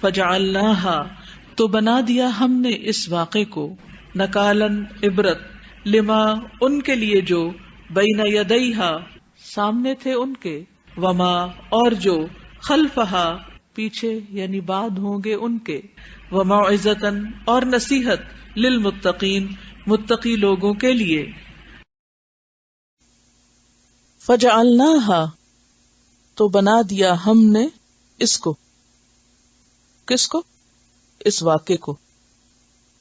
فجعلناها تو بنا دیا ہم نے اس واقعے کو نکالن عبرت لما ان کے لیے جو بین یدیہا سامنے تھے ان کے وما اور جو خلفہا پیچھے یعنی بعد ہوں گے ان کے وموعظۃً اور نصیحت للمتقین متقی لوگوں کے لیے. فجعلناها تو بنا دیا ہم نے اس کو کس کو اس واقعے کو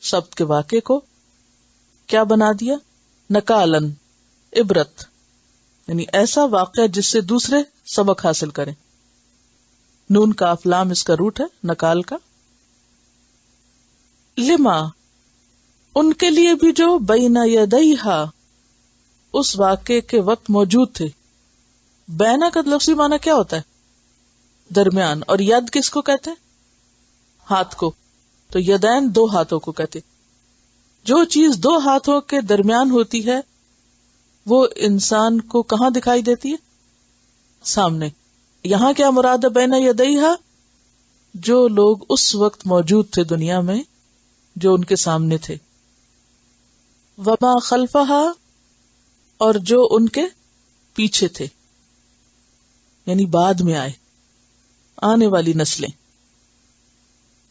سبت کے واقعے کو کیا بنا دیا نکالن عبرت یعنی ایسا واقعہ جس سے دوسرے سبق حاصل کریں. نون کاف لام اس کا روٹ ہے نکال کا. لما ان کے لیے بھی جو بین یدیہا اس واقعے کے وقت موجود تھے. بینا کا لفظی معنی کیا ہوتا ہے درمیان, اور ید کس کو کہتے ہیں ہاتھ کو. تو یدین دو ہاتھوں کو کہتے. جو چیز دو ہاتھوں کے درمیان ہوتی ہے وہ انسان کو کہاں دکھائی دیتی ہے سامنے. یہاں کیا مراد ہے بین یدیہا جو لوگ اس وقت موجود تھے دنیا میں جو ان کے سامنے تھے. وما خلفہا اور جو ان کے پیچھے تھے یعنی بعد میں آنے والی نسلیں.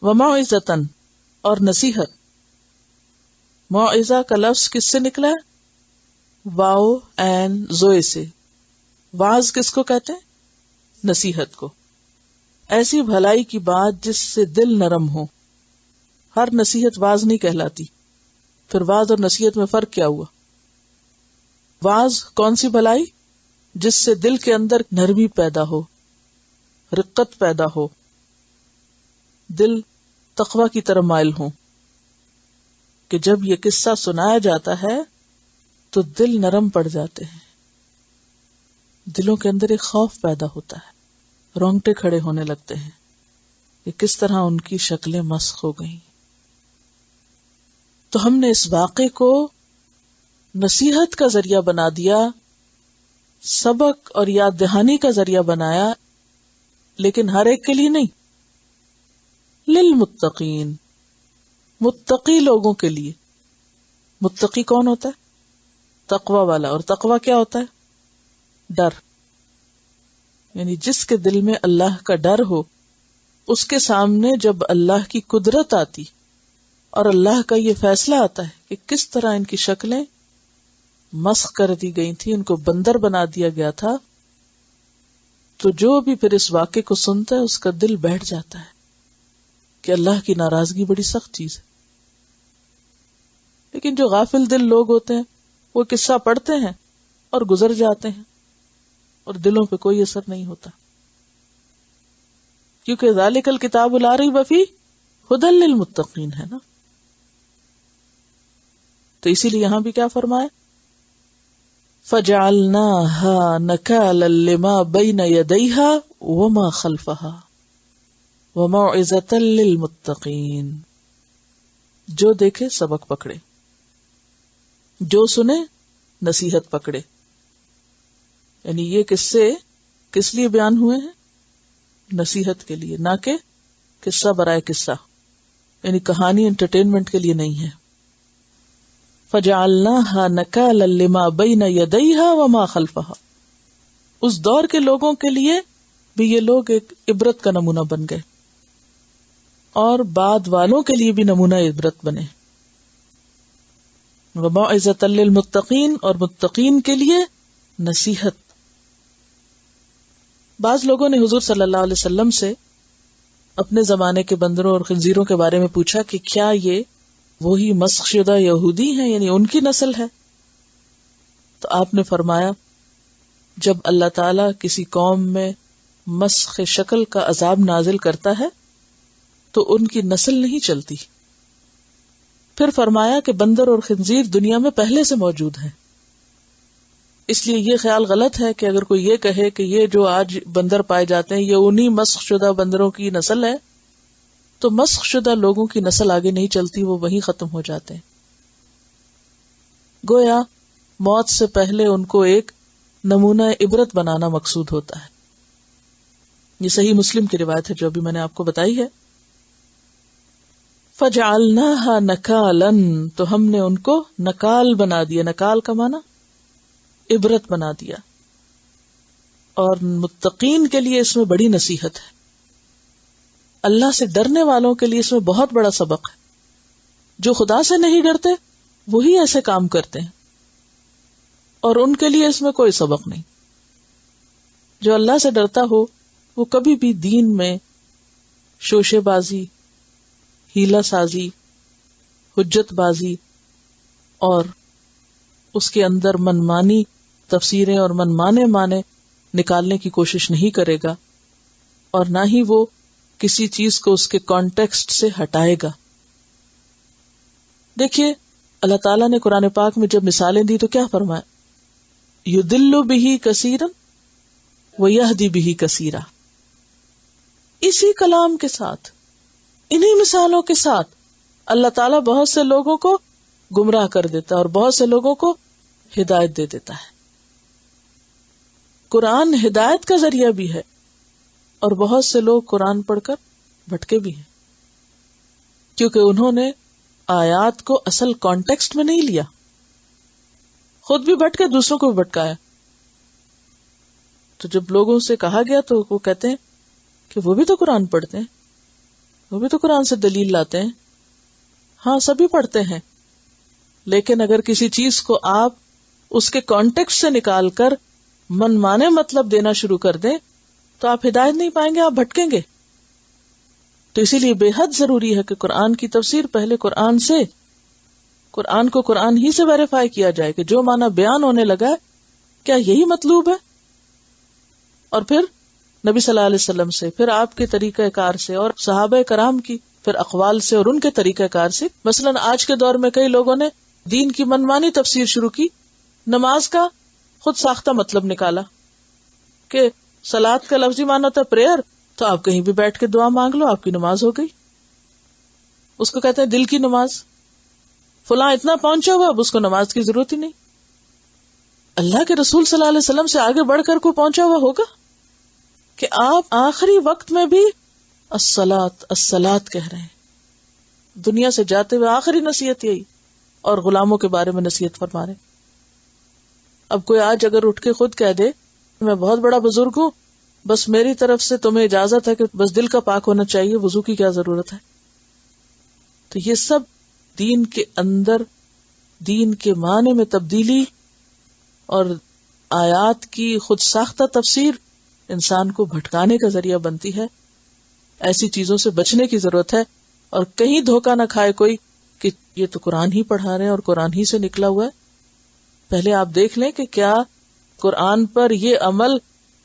وموعظۃً اور نصیحت. موعظہ کا لفظ کس سے نکلا ہے واو این زوئے سے. واعظ کس کو کہتے ہیں نصیحت کو. ایسی بھلائی کی بات جس سے دل نرم ہو. ہر نصیحت واعظ نہیں کہلاتی. پھر واعظ اور نصیحت میں فرق کیا ہوا؟ واعظ کون سی بھلائی جس سے دل کے اندر نرمی پیدا ہو رقت پیدا ہو دل تقوی کی طرف مائل ہو کہ جب یہ قصہ سنایا جاتا ہے تو دل نرم پڑ جاتے ہیں. دلوں کے اندر ایک خوف پیدا ہوتا ہے رونگٹے کھڑے ہونے لگتے ہیں کہ کس طرح ان کی شکلیں مسخ ہو گئیں. تو ہم نے اس واقعے کو نصیحت کا ذریعہ بنا دیا, سبق اور یاد دہانی کا ذریعہ بنایا, لیکن ہر ایک کے لیے نہیں. للمتقین متقی لوگوں کے لیے. متقی کون ہوتا ہے تقوی والا. اور تقوی کیا ہوتا ہے ڈر. یعنی جس کے دل میں اللہ کا ڈر ہو اس کے سامنے جب اللہ کی قدرت آتی اور اللہ کا یہ فیصلہ آتا ہے کہ کس طرح ان کی شکلیں مسخ کر دی گئی تھی, ان کو بندر بنا دیا گیا تھا, تو جو بھی پھر اس واقعے کو سنتا ہے اس کا دل بیٹھ جاتا ہے کہ اللہ کی ناراضگی بڑی سخت چیز ہے. لیکن جو غافل دل لوگ ہوتے ہیں وہ قصہ پڑھتے ہیں اور گزر جاتے ہیں اور دلوں پہ کوئی اثر نہیں ہوتا, کیونکہ ذالک الکتاب لا ریب فیہ ھدی للمتقین ہے نا. تو اسی لیے یہاں بھی کیا فرمایا فجعلناها نکالا لما بین یدیہا وما خلفہا وموعظۃ للمتقین. جو دیکھے سبق پکڑے, جو سنے نصیحت پکڑے. یعنی یہ قصے کس لیے بیان ہوئے ہیں نصیحت کے لیے, نہ کہ قصہ برائے قصہ. یعنی کہانی انٹرٹینمنٹ کے لیے نہیں ہے. فجعلناها نکالا لما بین یدیہا وما خلفہا. اس دور کے لوگوں کے لیے بھی یہ لوگ ایک عبرت کا نمونہ بن گئے اور بعد والوں کے لیے بھی نمونہ عبرت بنے. وموعظۃ للمتقین اور متقین کے لیے نصیحت. بعض لوگوں نے حضور صلی اللہ علیہ وسلم سے اپنے زمانے کے بندروں اور خنزیروں کے بارے میں پوچھا کہ کیا یہ وہی مسخ شدہ یہودی ہیں, یعنی ان کی نسل ہے؟ تو آپ نے فرمایا جب اللہ تعالیٰ کسی قوم میں مسخ شکل کا عذاب نازل کرتا ہے تو ان کی نسل نہیں چلتی. پھر فرمایا کہ بندر اور خنزیر دنیا میں پہلے سے موجود ہیں, اس لیے یہ خیال غلط ہے کہ اگر کوئی یہ کہے کہ یہ جو آج بندر پائے جاتے ہیں یہ انہی مسخ شدہ بندروں کی نسل ہے, تو مسخ شدہ لوگوں کی نسل آگے نہیں چلتی, وہ وہیں ختم ہو جاتے ہیں. گویا موت سے پہلے ان کو ایک نمونہ عبرت بنانا مقصود ہوتا ہے. یہ صحیح مسلم کی روایت ہے جو ابھی میں نے آپ کو بتائی ہے. فجعلناها نکالا، تو ہم نے ان کو نکال بنا دیا. نکال کا معنی عبرت بنا دیا. اور متقین کے لیے اس میں بڑی نصیحت ہے. اللہ سے ڈرنے والوں کے لیے اس میں بہت بڑا سبق ہے. جو خدا سے نہیں ڈرتے وہی ایسے کام کرتے ہیں، اور ان کے لیے اس میں کوئی سبق نہیں. جو اللہ سے ڈرتا ہو وہ کبھی بھی دین میں شوشے بازی، ہیلا سازی، حجت بازی اور اس کے اندر منمانی تفسیریں اور منمانے معنی نکالنے کی کوشش نہیں کرے گا، اور نہ ہی وہ کسی چیز کو اس کے کانٹیکسٹ سے ہٹائے گا. دیکھیے اللہ تعالیٰ نے قرآن پاک میں جب مثالیں دی تو کیا فرمایا؟ یضل بہ کثیرا ویہدی بہ کثیرا. اسی کلام کے ساتھ، انہی مثالوں کے ساتھ اللہ تعالیٰ بہت سے لوگوں کو گمراہ کر دیتا ہے اور بہت سے لوگوں کو ہدایت دے دیتا ہے. قرآن ہدایت کا ذریعہ بھی ہے، اور بہت سے لوگ قرآن پڑھ کر بھٹکے بھی ہیں، کیونکہ انہوں نے آیات کو اصل کانٹیکسٹ میں نہیں لیا، خود بھی بھٹکے دوسروں کو بھی بھٹکایا. تو جب لوگوں سے کہا گیا تو وہ کہتے ہیں کہ وہ بھی تو قرآن پڑھتے ہیں، وہ بھی تو قرآن سے دلیل لاتے ہیں. ہاں سبھی پڑھتے ہیں، لیکن اگر کسی چیز کو آپ اس کے کانٹیکسٹ سے نکال کر من مانے مطلب دینا شروع کر دیں تو آپ ہدایت نہیں پائیں گے، آپ بھٹکیں گے. تو اسی لیے بے حد ضروری ہے کہ قرآن کی تفسیر پہلے قرآن کو قرآن ہی سے ویریفائی کیا جائے کہ جو معنی بیان ہونے لگا ہے کیا یہی مطلوب ہے، اور پھر نبی صلی اللہ علیہ وسلم سے، پھر آپ کے طریقہ کار سے، اور صحابہ کرام کی پھر اقوال سے اور ان کے طریقہ کار سے. مثلا آج کے دور میں کئی لوگوں نے دین کی منمانی تفسیر شروع کی، نماز کا خود ساختہ مطلب نکالا کہ صلاۃ کا لفظی معنی ہوتا ہے پریئر، تو آپ کہیں بھی بیٹھ کے دعا مانگ لو، آپ کی نماز ہو گئی. اس کو کہتے ہیں دل کی نماز. فلاں اتنا پہنچا ہوا اب اس کو نماز کی ضرورت ہی نہیں. اللہ کے رسول صلی اللہ علیہ وسلم سے آگے بڑھ کر کوئی پہنچا ہوا ہوگا کہ آپ آخری وقت میں بھی الصلاۃ الصلاۃ کہہ رہے ہیں. دنیا سے جاتے ہوئے آخری نصیحت یہی، اور غلاموں کے بارے میں نصیحت فرما رہے. اب کوئی آج اگر اٹھ کے خود کہہ دے میں بہت بڑا بزرگ ہوں، بس میری طرف سے تمہیں اجازت ہے کہ بس دل کا پاک ہونا چاہیے، وضو کی کیا ضرورت ہے. تو یہ سب دین کے اندر دین کے معنی میں تبدیلی اور آیات کی خود ساختہ تفسیر انسان کو بھٹکانے کا ذریعہ بنتی ہے. ایسی چیزوں سے بچنے کی ضرورت ہے، اور کہیں دھوکہ نہ کھائے کوئی کہ یہ تو قرآن ہی پڑھا رہے ہیں اور قرآن ہی سے نکلا ہوا ہے. پہلے آپ دیکھ لیں کہ کیا قرآن پر یہ عمل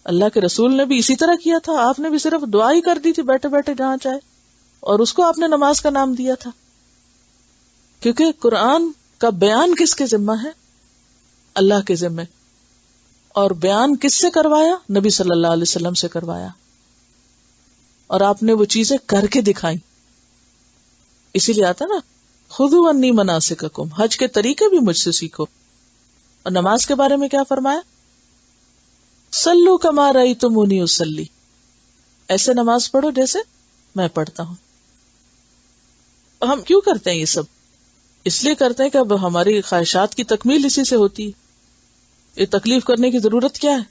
اللہ کے رسول نے بھی اسی طرح کیا تھا. آپ نے بھی صرف دعا ہی کر دی تھی بیٹھے بیٹھے جہاں چاہے، اور اس کو آپ نے نماز کا نام دیا تھا. کیونکہ قرآن کا بیان کس کے ذمہ ہے؟ اللہ کے ذمہ. اور بیان کس سے کروایا؟ نبی صلی اللہ علیہ وسلم سے کروایا، اور آپ نے وہ چیزیں کر کے دکھائی. اسی لیے آتا نا خذوا عنی مناسککم، حج کے طریقے بھی مجھ سے سیکھو. اور نماز کے بارے میں کیا فرمایا؟ صلو کما رأیتمونی اصلی، ایسے نماز پڑھو جیسے میں پڑھتا ہوں. ہم کیوں کرتے ہیں یہ سب؟ اس لیے کرتے ہیں کہ اب ہماری خواہشات کی تکمیل اسی سے ہوتی ہے. یہ تکلیف کرنے کی ضرورت کیا ہے؟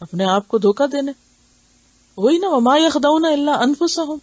اپنے آپ کو دھوکہ دینے. وہی نا وما یخدعون الا انفسہم،